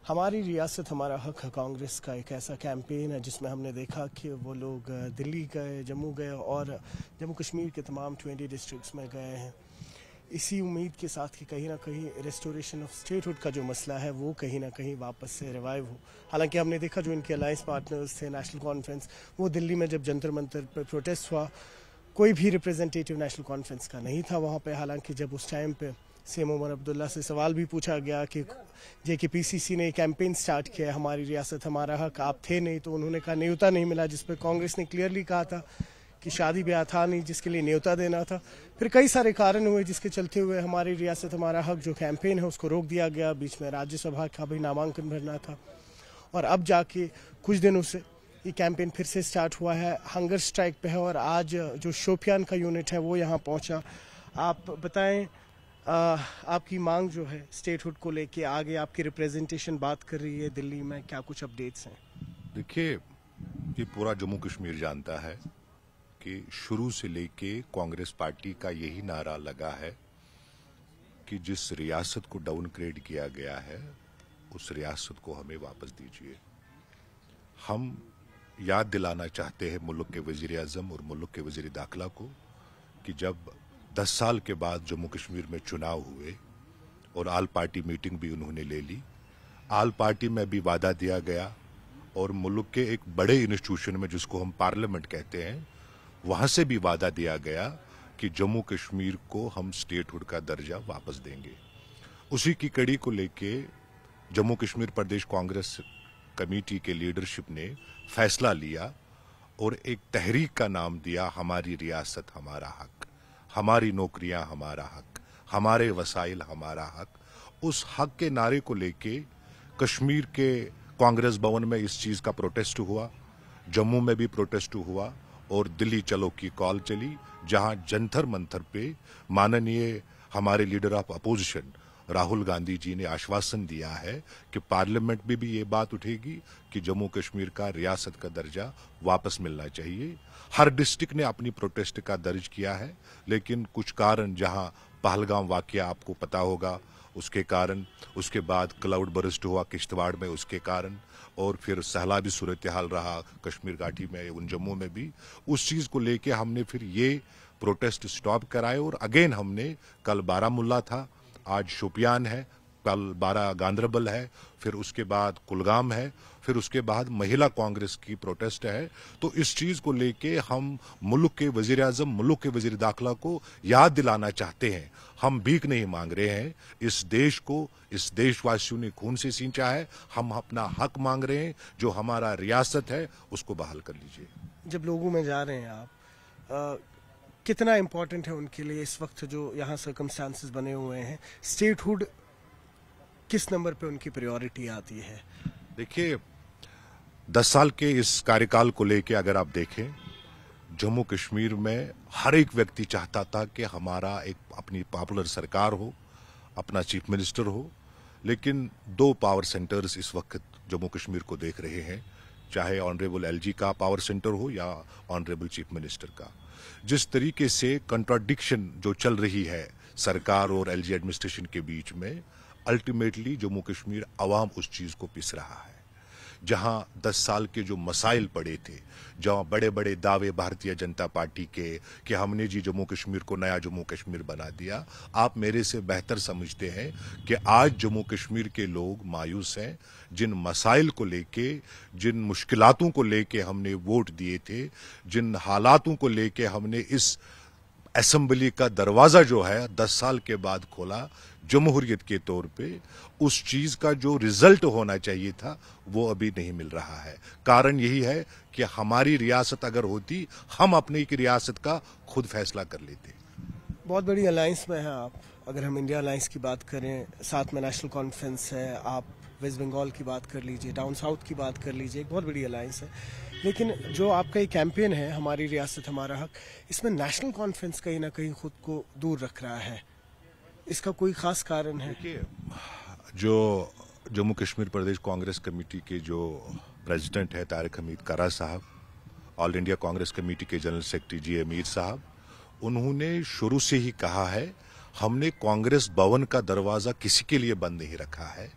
हमारी रियासत हमारा हक है कांग्रेस का एक ऐसा कैंपेन है जिसमें हमने देखा कि वो लोग दिल्ली गए, जम्मू गए और जम्मू कश्मीर के तमाम 20 डिस्ट्रिक्ट्स में गए हैं, इसी उम्मीद के साथ कि कहीं ना कहीं रेस्टोरेशन ऑफ स्टेटहुड का जो मसला है वो कहीं ना कहीं वापस से रिवाइव हो। हालांकि हमने देखा जो इनके अलायंस पार्टनर्स थे, नेशनल कॉन्फ्रेंस, वो दिल्ली में जब जंतर मंतर पर प्रोटेस्ट हुआ, कोई भी रिप्रेजेंटेटिव नेशनल कॉन्फ्रेंस का नहीं था वहाँ पे। हालांकि जब उस टाइम पे सीएम उमर अब्दुल्ला से सवाल भी पूछा गया कि जेकेपीसीसी ने कैंपेन स्टार्ट किया हमारी रियासत हमारा हक, आप थे नहीं, तो उन्होंने कहा न्योता नहीं मिला, जिस पर कांग्रेस ने क्लियरली कहा था कि शादी ब्याह था नहीं जिसके लिए न्योता देना था। फिर कई सारे कारण हुए जिसके चलते हुए हमारी रियासत हमारा हक जो कैंपेन है उसको रोक दिया गया। बीच में राज्यसभा का भी नामांकन भरना था और अब जाके कुछ दिनों से ये कैंपेन फिर से स्टार्ट हुआ है, हंगर स्ट्राइक पे है और आज जो शोपियान का यूनिट है वो यहाँ पहुँचा। आप बताएं, आपकी मांग जो है स्टेटहुड को लेके, आगे आपकी रिप्रेजेंटेशन बात कर रही है दिल्ली में, क्या कुछ अपडेट्स हैं? देखिए, ये पूरा जम्मू कश्मीर जानता है कि शुरू से लेके कांग्रेस पार्टी का यही नारा लगा है कि जिस रियासत को डाउनग्रेड किया गया है उस रियासत को हमें वापस दीजिए। हम याद दिलाना चाहते हैं मुल्क के वजीर आजम और मुल्क के वजीर दाखिला को कि जब 10 साल के बाद जम्मू कश्मीर में चुनाव हुए और आल पार्टी मीटिंग भी उन्होंने ले ली, आल पार्टी में भी वादा दिया गया और मुल्क के एक बड़े इंस्टीट्यूशन में जिसको हम पार्लियामेंट कहते हैं वहां से भी वादा दिया गया कि जम्मू कश्मीर को हम स्टेटहुड का दर्जा वापस देंगे। उसी की कड़ी को लेके जम्मू कश्मीर प्रदेश कांग्रेस कमेटी के लीडरशिप ने फैसला लिया और एक तहरीक का नाम दिया हमारी रियासत हमारा हक, हमारी नौकरियां हमारा हक, हमारे वसाइल हमारा हक। उस हक के नारे को लेके कश्मीर के कांग्रेस भवन में इस चीज का प्रोटेस्ट हुआ, जम्मू में भी प्रोटेस्ट हुआ और दिल्ली चलो की कॉल चली, जहां जंतर मंतर पे माननीय हमारे leader of opposition Rahul Gandhi ji ने आश्वासन दिया है कि पार्लियामेंट में भी ये बात उठेगी कि जम्मू कश्मीर का रियासत का दर्जा वापस मिलना चाहिए। हर डिस्ट्रिक्ट ने अपनी प्रोटेस्ट का दर्ज किया है, लेकिन कुछ कारण, जहां पहलगाम वाकया आपको पता होगा, उसके कारण, उसके बाद क्लाउड बर्स्ट हुआ किश्तवाड़ में उसके कारण, और फिर सैलाबी सूरत हाल रहा कश्मीर घाटी में, उन जम्मू में भी, उस चीज को लेके हमने फिर ये प्रोटेस्ट स्टॉप कराए और अगेन हमने, कल बारामुल्ला था, आज शोपियान है, कल 12 गांदरबल है, फिर उसके बाद कुलगाम है, फिर उसके बाद महिला कांग्रेस की प्रोटेस्ट है। तो इस चीज को लेके हम मुल्क के वजीर आजम, मुल्क के वजीर दाखिला को याद दिलाना चाहते हैं, हम भीख नहीं मांग रहे हैं, इस देश को, इस देशवासियों ने खून से सींचा है, हम अपना हक मांग रहे हैं, जो हमारा रियासत है उसको बहाल कर लीजिए। जब लोगों में जा रहे हैं आप, कितना इम्पोर्टेंट है उनके लिए इस वक्त जो यहाँ सर्कमस्टांसेस बने हुए हैं, स्टेटहुड किस नंबर पे उनकी प्रायोरिटी आती है? देखिए, 10 साल के इस कार्यकाल को लेके अगर आप देखें, जम्मू कश्मीर में हर एक व्यक्ति चाहता था कि हमारा एक अपनी पॉपुलर सरकार हो, अपना चीफ मिनिस्टर हो, लेकिन 2 पावर सेंटर्स इस वक्त जम्मू कश्मीर को देख रहे हैं, चाहे ऑनरेबल एलजी का पावर सेंटर हो या ऑनरेबल चीफ मिनिस्टर का। जिस तरीके से कंट्राडिक्शन जो चल रही है सरकार और एलजी एडमिनिस्ट्रेशन के बीच में, अल्टीमेटली जम्मू कश्मीर अवाम उस चीज को पिस रहा है। जहां 10 साल के जो मसाइल पड़े थे, जहां बड़े बड़े दावे भारतीय जनता पार्टी के कि हमने जी जम्मू कश्मीर को नया जम्मू कश्मीर बना दिया, आप मेरे से बेहतर समझते हैं कि आज जम्मू कश्मीर के लोग मायूस हैं। जिन मसाइल को लेके, जिन मुश्किलातों को लेके हमने वोट दिए थे, जिन हालातों को लेके हमने इस असेंबली का दरवाजा जो है 10 साल के बाद खोला जमहूरियत के तौर पे, उस चीज का जो रिजल्ट होना चाहिए था वो अभी नहीं मिल रहा है। कारण यही है कि हमारी रियासत अगर होती, हम अपनी की रियासत का खुद फैसला कर लेते। बहुत बड़ी अलायंस में है आप, अगर हम इंडिया अलायंस की बात करें, साथ में नेशनल कॉन्फ्रेंस है, आप वेस्ट बंगाल की बात कर लीजिए, डाउन साउथ की बात कर लीजिए, एक बहुत बड़ी अलायंस है। लेकिन जो आपका ये कैंपेन है हमारी रियासत हमारा हक, इसमें नेशनल कॉन्फ्रेंस कहीं ना कहीं खुद को दूर रख रहा है, इसका कोई खास कारण है? जो जम्मू कश्मीर प्रदेश कांग्रेस कमेटी के जो प्रेसिडेंट है तारिक हमीद कारा साहब, ऑल इंडिया कांग्रेस कमेटी के जनरल सेक्रेटरी जी अमीर साहब, उन्होंने शुरू से ही कहा है हमने कांग्रेस भवन का दरवाजा किसी के लिए बंद नहीं रखा है।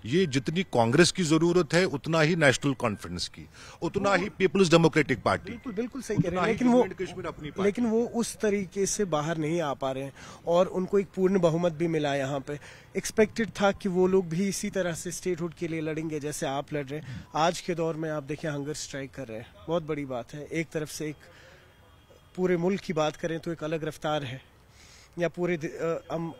ये जितनी कांग्रेस की जरूरत है उतना ही नेशनल कॉन्फ्रेंस की, उतना ही पीपल्स डेमोक्रेटिक पार्टी, बिल्कुल सही कह रहे हैं, लेकिन वो उस तरीके से बाहर नहीं आ पा रहे हैं और उनको एक पूर्ण बहुमत भी मिला यहाँ पे। एक्सपेक्टेड था कि वो लोग भी इसी तरह से स्टेटहुड के लिए लड़ेंगे जैसे आप लड़ रहे हैं। आज के दौर में आप देखिए हंगर स्ट्राइक कर रहे हैं, बहुत बड़ी बात है। एक तरफ से एक पूरे मुल्क की बात करें तो एक अलग रफ्तार है, या पूरे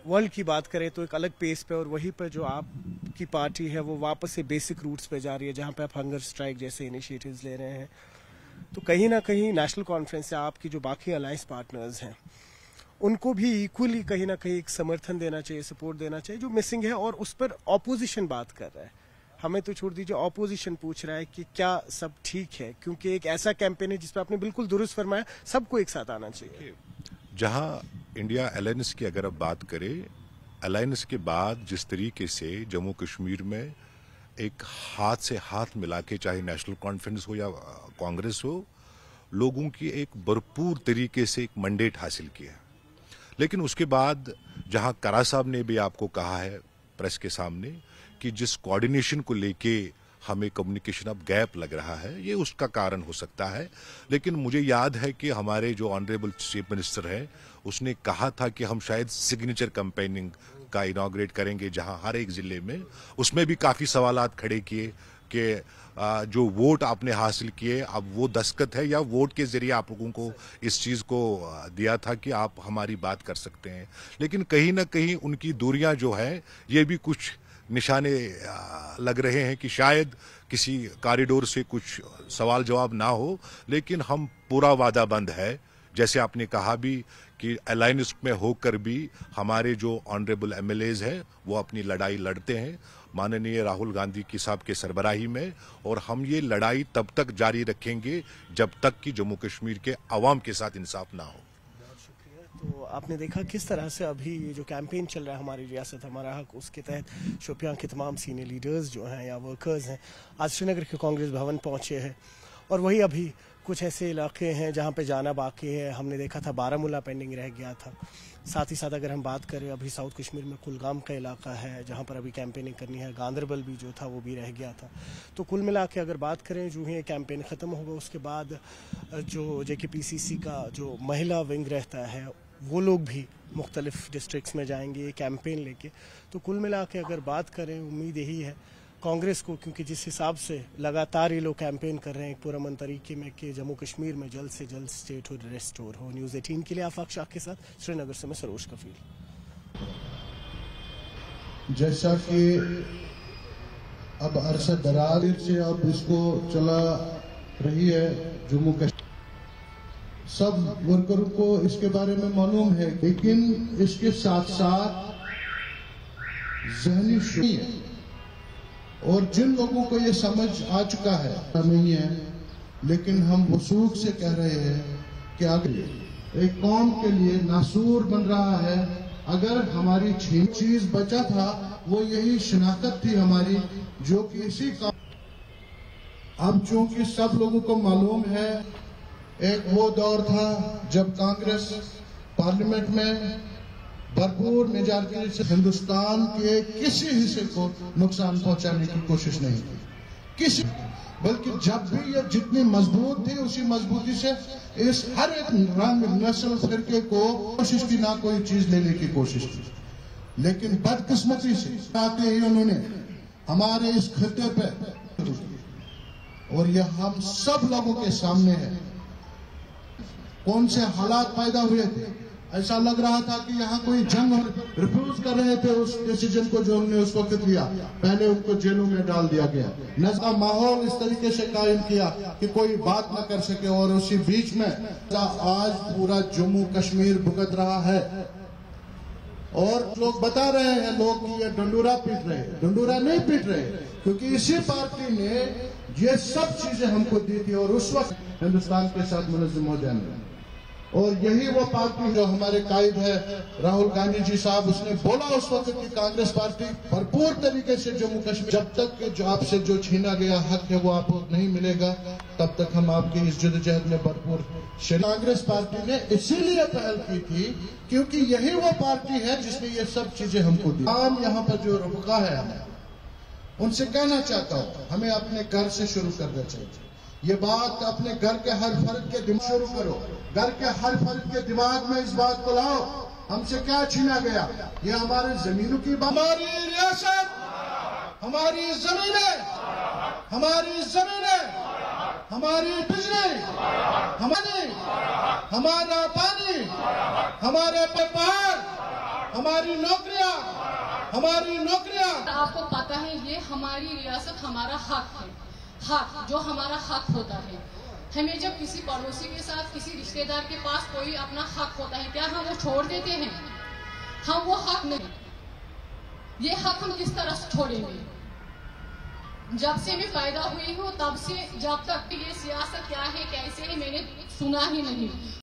वर्ल्ड की बात करें तो एक अलग पेस पे, और वहीं पर जो आपकी पार्टी है वो वापस से बेसिक रूट्स पे जा रही है जहां पे आप हंगर स्ट्राइक जैसे इनिशिएटिव्स ले रहे हैं। तो कहीं ना कहीं नेशनल कॉन्फ्रेंस या आपकी जो बाकी अलायंस पार्टनर्स हैं उनको भी इक्वली कहीं ना कहीं एक समर्थन देना चाहिए, सपोर्ट देना चाहिए जो मिसिंग है। और उस पर ऑपोजिशन बात कर रहा है, हमें तो छोड़ दीजिए, ऑपोजिशन पूछ रहा है कि क्या सब ठीक है, क्योंकि एक ऐसा कैंपेन है जिसपे आपने बिल्कुल दुरुस्त फरमाया, सबको एक साथ आना चाहिए। जहां इंडिया अलायंस की अगर आप बात करें, अलायंस के बाद जिस तरीके से जम्मू कश्मीर में एक हाथ से हाथ मिला के, चाहे नेशनल कॉन्फ्रेंस हो या कांग्रेस हो, लोगों की एक भरपूर तरीके से एक मैंडेट हासिल किया। लेकिन उसके बाद जहां करा साहब ने भी आपको कहा है प्रेस के सामने कि जिस कोऑर्डिनेशन को लेके हमें कम्युनिकेशन अब गैप लग रहा है, ये उसका कारण हो सकता है। लेकिन मुझे याद है कि हमारे जो ऑनरेबल चीफ मिनिस्टर हैं उसने कहा था कि हम शायद सिग्नेचर कैंपेनिंग का इनॉग्रेट करेंगे, जहां हर एक जिले में, उसमें भी काफी सवालात खड़े किए कि जो वोट आपने हासिल किए अब वो दस्तखत है या वोट के जरिए आप लोगों को इस चीज को दिया था कि आप हमारी बात कर सकते हैं। लेकिन कहीं ना कहीं उनकी दूरियां जो है ये भी कुछ निशाने लग रहे हैं कि शायद किसी कॉरिडोर से कुछ सवाल जवाब ना हो। लेकिन हम पूरा वादाबंद है, जैसे आपने कहा भी कि अलायंस में होकर भी हमारे जो ऑनरेबल एमएलएज हैं वो अपनी लड़ाई लड़ते हैं माननीय राहुल गांधी की साहब के सरबराही में, और हम ये लड़ाई तब तक जारी रखेंगे जब तक कि जम्मू कश्मीर के अवाम के साथ इंसाफ ना हो। तो आपने देखा किस तरह से अभी ये जो कैंपेन चल रहा है हमारी रियासत हमारा हक, उसके तहत शोपियां के तमाम सीनियर लीडर्स जो हैं या वर्कर्स हैं आज श्रीनगर के कांग्रेस भवन पहुंचे हैं। और वही अभी कुछ ऐसे इलाके हैं जहां पे जाना बाकी है। हमने देखा था बारामूला पेंडिंग रह गया था। साथ ही साथ अगर हम बात करें अभी साउथ कश्मीर में कुलगाम का इलाका है जहां पर अभी कैंपेनिंग करनी है। गांदरबल भी जो था वो भी रह गया था। तो कुल मिला के अगर बात करें जो ही कैंपेन ख़त्म होगा उसके बाद जो JKPCC का जो महिला विंग रहता है वो लोग भी मुख्तलिफ डिस्ट्रिक्ट्स में जाएंगे कैंपेन लेके। तो कुल मिला के अगर बात करें उम्मीद यही है कांग्रेस को, क्योंकि जिस हिसाब से लगातार ये लोग कैंपेन कर रहे हैं एक पुरअमन तरीके में कि जम्मू कश्मीर में जल्द से जल्द स्टेटहुड रिस्टोर हो। न्यूज़ 18 के लिए आफाक शाह के साथ श्रीनगर से मैं सरोज कफील। जैसा कि अब अरसा दराज से अब इसको चला रही है जम्मू कश्मीर, सब वर्करों को इसके बारे में मालूम है, लेकिन इसके साथ साथ जहनी शुरू है और जिन लोगों को ये समझ आ चुका है नहीं है, लेकिन हम वसूख से कह रहे हैं कि अगर एक कौम के लिए नासूर बन रहा है, अगर हमारी चीज बचा था वो यही शनाख्त थी हमारी, जो कि इसी का अब चूंकि सब लोगों को मालूम है, एक वो दौर था जब कांग्रेस पार्लियामेंट में भरपूर मेजॉरिटी से हिंदुस्तान के किसी हिस्से को नुकसान पहुंचाने की कोशिश नहीं की, किसी, बल्कि जब भी ये जितनी मजबूत थी उसी मजबूती से इस हर एक रंग नस्ल फिरके को कोशिश की, ना कोई चीज लेने की कोशिश की। लेकिन बदकिस्मती से आते ही उन्होंने हमारे इस खत्ते पे, और यह हम सब लोगों के सामने है, कौन से हालात पैदा हुए थे। ऐसा लग रहा था कि यहाँ कोई जंग रिफ्यूज कर रहे थे उस डिसीजन को जो हमने उस वक्त लिया। पहले उनको जेलों में डाल दिया गया, नज़ा माहौल इस तरीके से कायम किया कि कोई बात न कर सके, और उसी बीच में आज पूरा जम्मू कश्मीर भुगत रहा है। और लोग बता रहे हैं लोग कि ये डंडूरा पीट रहे, डंडूरा नहीं पीट रहे, क्योंकि इसी पार्टी ने ये सब चीजें हमको दी थी और उस वक्त हिंदुस्तान के साथ मुलजिम हो जाने। और यही वो पार्टी जो हमारे कायद है राहुल गांधी जी साहब, उसने बोला उस वक्त कि कांग्रेस पार्टी भरपूर तरीके से जम्मू कश्मीर, जब तक जो आपसे जो छीना गया हक है वो आपको नहीं मिलेगा, तब तक हम आपकी इस जद्दोजहद में भरपूर। कांग्रेस पार्टी ने इसीलिए पहल की थी क्योंकि यही वो पार्टी है जिसने ये सब चीजें हमको दी। आम यहाँ पर जो रुका है उनसे कहना चाहता हूं, हमें अपने घर से शुरू करना चाहिए। ये बात अपने घर के हर फर्द के दिमाग शुरू करो, घर के हर फर्द के दिमाग में इस बात को लाओ, हमसे क्या छीना गया। ये हमारे जमीनों की बात, हमारी रियासत, हमारी जमीनें, हमारी जमीनें, हमारी बिजली, हमारा पानी, हमारे पहाड़, हमारी नौकरियां, हमारी नौकरियां। आपको पता है ये हमारी रियासत हमारा हक है, हक जो हमारा हक होता है। हमें जब किसी पड़ोसी के साथ किसी रिश्तेदार के पास कोई अपना हक होता है, क्या हम वो छोड़ देते हैं? हम वो हक नहीं, ये हक हम किस तरह से छोड़ेंगे? जब से मैं पैदा हुई हूँ तब से जब तक ये सियासत क्या है कैसे है मैंने सुना ही नहीं।